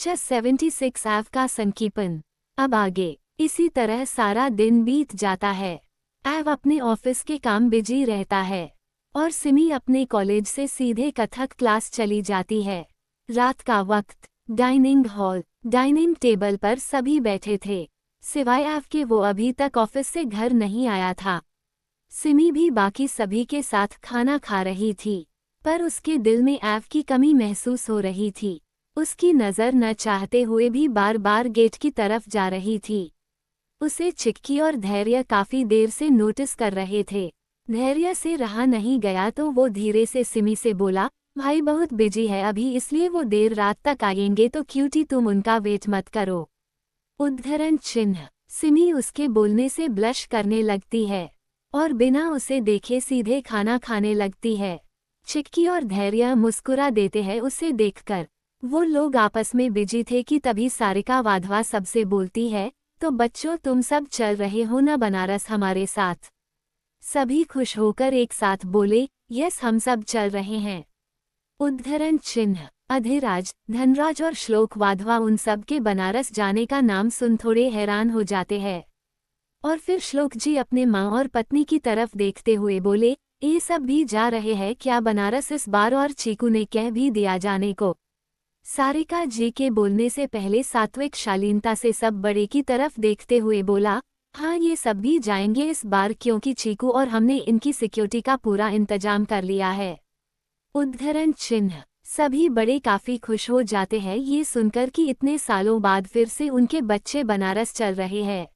Lecture 76 एव का संकीपन। अब आगे इसी तरह सारा दिन बीत जाता है। एव अपने ऑफिस के काम बिजी रहता है और सिमी अपने कॉलेज से सीधे कथक क्लास चली जाती है। रात का वक्त, डाइनिंग टेबल पर सभी बैठे थे, सिवाय एव के। वो अभी तक ऑफिस से घर नहीं आया था। सिमी भी बाकी सभी के साथ खाना खा रही थी, पर उसके दिल में एव की कमी महसूस हो रही थी। उसकी नज़र न चाहते हुए भी बार बार गेट की तरफ जा रही थी। उसे चिक्की और धैर्य काफी देर से नोटिस कर रहे थे। धैर्य से रहा नहीं गया तो वो धीरे से सिमी से बोला, भाई बहुत बिजी है अभी, इसलिए वो देर रात तक आएंगे, तो क्यूटी तुम उनका वेट मत करो। उद्धरण चिन्ह। सिमी उसके बोलने से ब्लश करने लगती है और बिना उसे देखे सीधे खाना खाने लगती है। चिक्की और धैर्य मुस्कुरा देते हैं उसे देखकर। वो लोग आपस में बिजी थे कि तभी सारिका वाधवा सबसे बोलती है, तो बच्चों तुम सब चल रहे हो ना बनारस हमारे साथ। सभी खुश होकर एक साथ बोले, यस हम सब चल रहे हैं। उद्धरण चिन्ह। अधिराज, धनराज और श्लोक वाधवा उन सब के बनारस जाने का नाम सुन थोड़े हैरान हो जाते हैं। और फिर श्लोक जी अपने माँ और पत्नी की तरफ देखते हुए बोले, ये सब भी जा रहे हैं क्या बनारस इस बार? और चीकू ने कह भी दिया जाने को। सारिका जी के बोलने से पहले सात्विक शालीनता से सब बड़े की तरफ देखते हुए बोला, हाँ ये सब भी जाएंगे इस बार, क्योंकि चीकू और हमने इनकी सिक्योरिटी का पूरा इंतजाम कर लिया है। उद्धरण चिन्ह। सभी बड़े काफी खुश हो जाते हैं ये सुनकर कि इतने सालों बाद फिर से उनके बच्चे बनारस चल रहे हैं।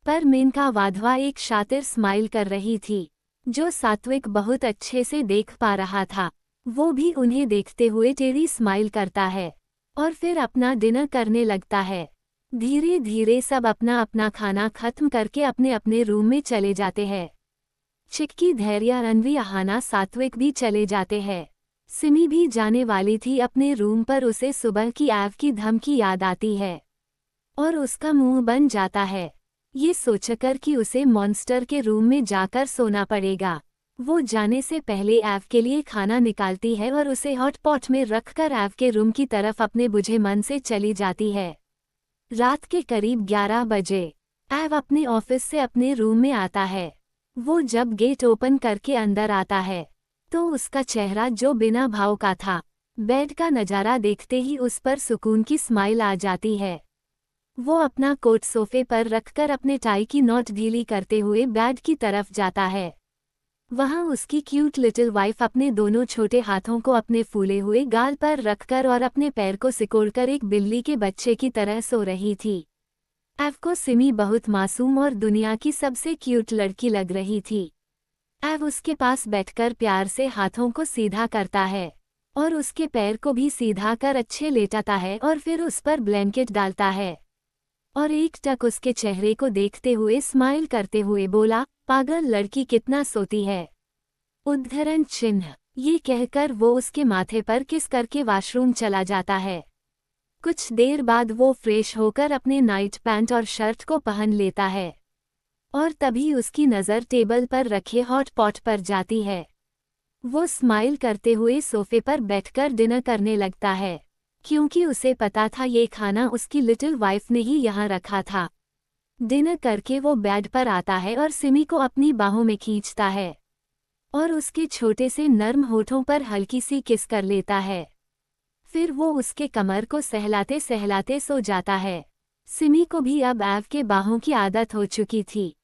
पर मेनका वाधवा एक शातिर स्माइल कर रही थी, जो सात्विक बहुत अच्छे से देख पा रहा था। वो भी उन्हें देखते हुए टेढ़ी स्माइल करता है और फिर अपना डिनर करने लगता है। धीरे धीरे सब अपना अपना खाना खत्म करके अपने अपने रूम में चले जाते हैं। चिक्की, धैर्य, रणवी, आहाना, सात्विक भी चले जाते हैं। सिमी भी जाने वाली थी अपने रूम पर। उसे सुबह की एव की धमकी याद आती है और उसका मुंह बन जाता है, ये सोचकर कि उसे मॉन्स्टर के रूम में जाकर सोना पड़ेगा। वो जाने से पहले एव के लिए खाना निकालती है और उसे हॉट पॉट में रखकर एव के रूम की तरफ अपने बुझे मन से चली जाती है। रात के करीब 11 बजे एव अपने ऑफिस से अपने रूम में आता है। वो जब गेट ओपन करके अंदर आता है तो उसका चेहरा जो बिना भाव का था, बेड का नज़ारा देखते ही उस पर सुकून की स्माइल आ जाती है। वो अपना कोट सोफे पर रखकर अपने टाई की नॉट ढीली करते हुए बेड की तरफ जाता है। वहाँ उसकी क्यूट लिटिल वाइफ अपने दोनों छोटे हाथों को अपने फूले हुए गाल पर रखकर और अपने पैर को सिकोड़कर एक बिल्ली के बच्चे की तरह सो रही थी। एव को सिमी बहुत मासूम और दुनिया की सबसे क्यूट लड़की लग रही थी। एव उसके पास बैठकर प्यार से हाथों को सीधा करता है और उसके पैर को भी सीधा कर अच्छे लेटाता है और फिर उस पर ब्लैंकेट डालता है और एक टक उसके चेहरे को देखते हुए स्माइल करते हुए बोला, पागल लड़की कितना सोती है। उद्धरण चिन्ह। ये कहकर वो उसके माथे पर किस करके वॉशरूम चला जाता है। कुछ देर बाद वो फ्रेश होकर अपने नाइट पैंट और शर्ट को पहन लेता है और तभी उसकी नज़र टेबल पर रखे हॉट पॉट पर जाती है। वो स्माइल करते हुए सोफे पर बैठकर डिनर करने लगता है, क्योंकि उसे पता था ये खाना उसकी लिटिल वाइफ ने ही यहाँ रखा था। डिनर करके वो बेड पर आता है और सिमी को अपनी बाहों में खींचता है और उसके छोटे से नर्म होठों पर हल्की सी किस कर लेता है। फिर वो उसके कमर को सहलाते सहलाते सो जाता है। सिमी को भी अब एव के बाहों की आदत हो चुकी थी।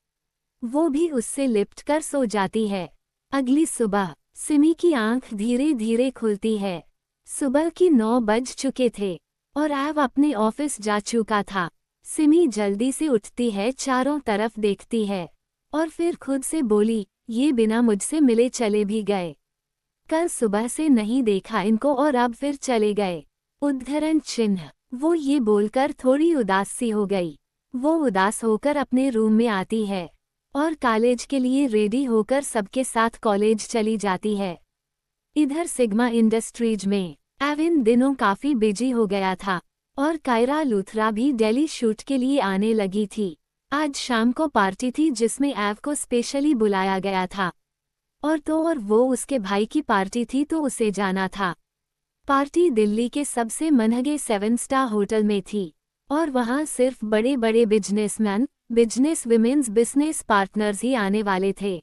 वो भी उससे लिपट कर सो जाती है। अगली सुबह सिमी की आंख धीरे धीरे खुलती है। सुबह की 9 बज चुके थे और एव अपने ऑफिस जा चुका था। सिमी जल्दी से उठती है, चारों तरफ देखती है और फिर खुद से बोली, ये बिना मुझसे मिले चले भी गए। कल सुबह से नहीं देखा इनको और अब फिर चले गए। उद्धरण चिन्ह। वो ये बोलकर थोड़ी उदास सी हो गई। वो उदास होकर अपने रूम में आती है और कॉलेज के लिए रेडी होकर सबके साथ कॉलेज चली जाती है। इधर सिग्मा इंडस्ट्रीज में एव इन दिनों काफी बिजी हो गया था और कायरा लूथरा भी दिल्ली शूट के लिए आने लगी थी। आज शाम को पार्टी थी जिसमें एव को स्पेशली बुलाया गया था और वो उसके भाई की पार्टी थी तो उसे जाना था। पार्टी दिल्ली के सबसे महंगे 7 स्टार होटल में थी और वहां सिर्फ बड़े बड़े businessman, business womens, business partners ही आने वाले थे।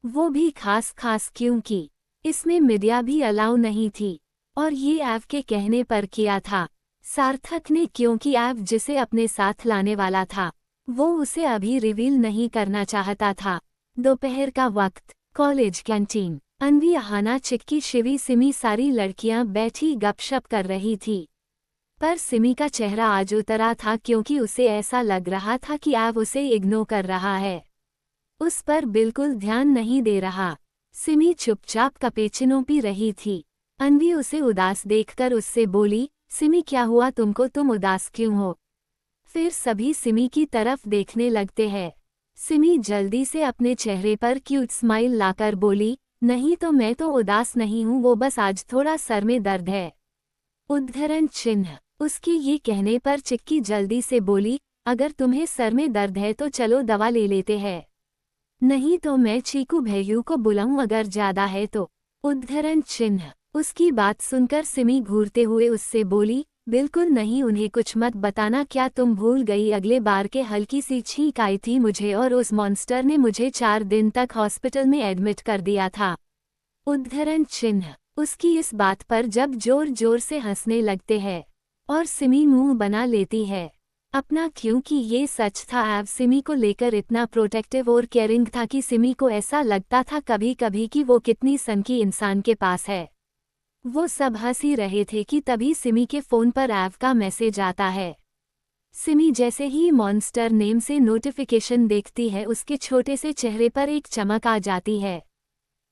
वो भी खास क्योंकि इसमें मीडिया भी अलाउ नहीं थी और ये ऐव के कहने पर किया था सार्थक ने, क्योंकि ऐव जिसे अपने साथ लाने वाला था वो उसे अभी रिवील नहीं करना चाहता था। दोपहर का वक्त, कॉलेज कैंटीन। अन्वी, अहाना, चिक्की, शिवी, सिमी, सारी लड़कियां बैठी गपशप कर रही थी। पर सिमी का चेहरा आज उतरा था क्योंकि उसे ऐसा लग रहा था कि ऐव उसे इग्नोर कर रहा है, उस पर बिल्कुल ध्यान नहीं दे रहा। सिमी चुपचाप कैपेचिनो पी रही थी। अन्वी उसे उदास देखकर उससे बोली, सिमी क्या हुआ तुमको, तुम उदास क्यों हो? फिर सभी सिमी की तरफ देखने लगते हैं। सिमी जल्दी से अपने चेहरे पर क्यूट स्माइल लाकर बोली, नहीं तो मैं तो उदास नहीं हूँ, वो बस आज थोड़ा सर में दर्द है। उद्धरण चिन्ह। उसके ये कहने पर चिक्की जल्दी से बोली, अगर तुम्हें सर में दर्द है तो चलो दवा ले लेते हैं, नहीं तो मैं चीकू भैयू को बुलाऊं अगर ज्यादा है तो। उद्धरण चिन्ह। उसकी बात सुनकर सिमी घूरते हुए उससे बोली, बिल्कुल नहीं, उन्हें कुछ मत बताना। क्या तुम भूल गई अगले बार के हल्की सी छींक आई थी मुझे और उस मॉन्स्टर ने मुझे 4 दिन तक हॉस्पिटल में एडमिट कर दिया था। उद्धरण चिन्ह। उसकी इस बात पर जब जोर जोर से हंसने लगते हैं और सिमी मुंह बना लेती है अपना, क्योंकि ये सच था, ऐव सिमी को लेकर इतना प्रोटेक्टिव और केयरिंग था कि सिमी को ऐसा लगता था कभी कभी कि वो कितनी सनकी इंसान के पास है। वो सब हंस ही रहे थे कि तभी सिमी के फ़ोन पर ऐव का मैसेज आता है। सिमी जैसे ही मॉन्स्टर नेम से नोटिफिकेशन देखती है उसके छोटे से चेहरे पर एक चमक आ जाती है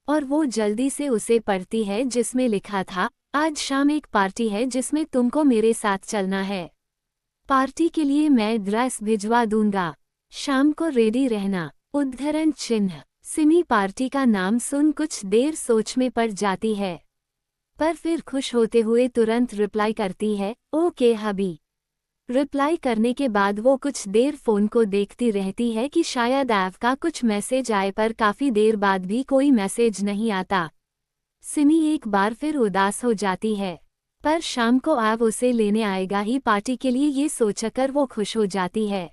और वो जल्दी से उसे पढ़ती है, जिसमें लिखा था, आज शाम एक पार्टी है जिसमें तुमको मेरे साथ चलना है। पार्टी के लिए मैं ड्रेस भिजवा दूंगा, शाम को रेडी रहना। उद्धरण चिन्ह। सिमी पार्टी का नाम सुन कुछ देर सोच में पड़ जाती है, पर फिर खुश होते हुए तुरंत रिप्लाई करती है, ओके हबी। रिप्लाई करने के बाद वो कुछ देर फोन को देखती रहती है कि शायद ऐव का कुछ मैसेज आए, पर काफी देर बाद भी कोई मैसेज नहीं आता। सिमी एक बार फिर उदास हो जाती है, पर शाम को ऐव उसे लेने आएगा ही पार्टी के लिए, ये सोचकर वो खुश हो जाती है।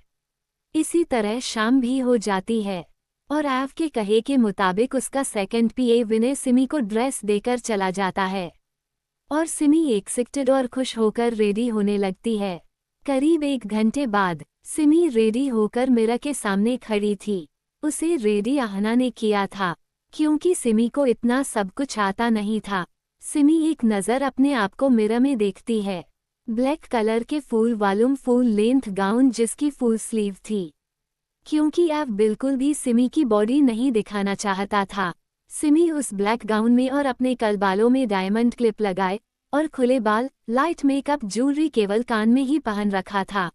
इसी तरह शाम भी हो जाती है और ऐव के कहे के मुताबिक उसका सेकंड पीए विनय सिमी को ड्रेस देकर चला जाता है और सिमी एक्साइटेड और खुश होकर रेडी होने लगती है। करीब 1 घंटे बाद सिमी रेडी होकर मिरर के सामने खड़ी थी। उसे रेडी अहाना ने किया था क्योंकि सिमी को इतना सब कुछ आता नहीं था। सिमी एक नज़र अपने आप को मिरर में देखती है। ब्लैक कलर के फुल लेंथ गाउन जिसकी फुल स्लीव थी, क्योंकि ऐव बिल्कुल भी सिमी की बॉडी नहीं दिखाना चाहता था। सिमी उस ब्लैक गाउन में और अपने कल बालों में डायमंड क्लिप लगाए और खुले बाल, लाइट मेकअप, ज्वेलरी केवल कान में ही पहन रखा था।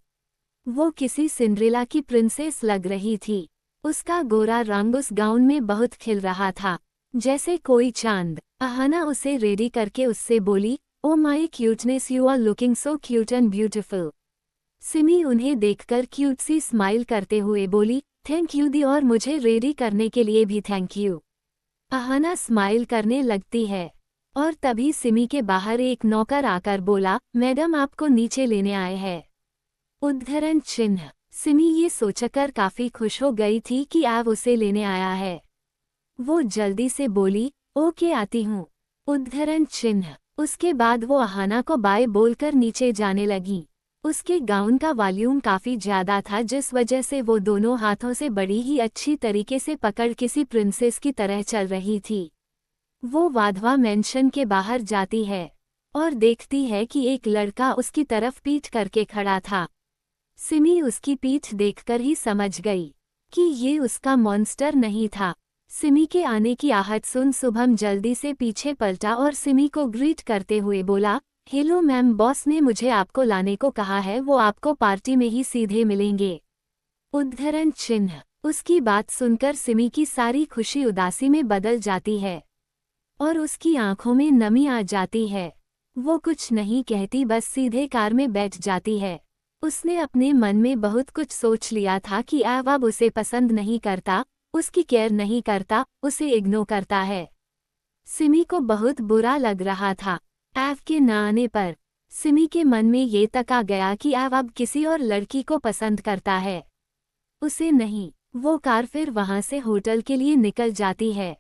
वो किसी सिंड्रेला की प्रिंसेस लग रही थी। उसका गोरा रंग उस गाउन में बहुत खिल रहा था, जैसे कोई चांद। अहाना उसे रेडी करके उससे बोली, oh my cuteness, you are looking so cute and beautiful. Simi उन्हें देखकर क्यूट सी स्माइल करते हुए बोली, थैंक यू दी, और मुझे रेडी करने के लिए भी थैंक यू। अहाना स्माइल करने लगती है और तभी सिमी के बाहर एक नौकर आकर बोला, मैडम आपको नीचे लेने आए हैं। उद्धरण चिन्ह। सिमी ये सोचकर काफी खुश हो गई थी कि ऐव उसे लेने आया है। वो जल्दी से बोली, ओके आती हूँ। उद्धरण चिन्ह। उसके बाद वो अहाना को बाय बोलकर नीचे जाने लगी। उसके गाउन का वॉल्यूम काफी ज्यादा था, जिस वजह से वो दोनों हाथों से बड़ी ही अच्छी तरीके से पकड़ किसी प्रिंसेस की तरह चल रही थी। वो वाधवा मेंशन के बाहर जाती है और देखती है कि एक लड़का उसकी तरफ पीठ करके खड़ा था। सिमी उसकी पीठ देखकर ही समझ गई कि ये उसका मॉन्स्टर नहीं था। सिमी के आने की आहट सुन शुभम जल्दी से पीछे पलटा और सिमी को ग्रीट करते हुए बोला, हेलो मैम, बॉस ने मुझे आपको लाने को कहा है, वो आपको पार्टी में ही सीधे मिलेंगे। उद्धरण चिन्ह। उसकी बात सुनकर सिमी की सारी खुशी उदासी में बदल जाती है और उसकी आंखों में नमी आ जाती है। वो कुछ नहीं कहती, बस सीधे कार में बैठ जाती है। उसने अपने मन में बहुत कुछ सोच लिया था कि ऐव अब उसे पसंद नहीं करता, उसकी केयर नहीं करता, उसे इग्नोर करता है। सिमी को बहुत बुरा लग रहा था। एव के न आने पर सिमी के मन में ये तक आ गया कि एव अब किसी और लड़की को पसंद करता है, उसे नहीं। वो कार फिर वहां से होटल के लिए निकल जाती है।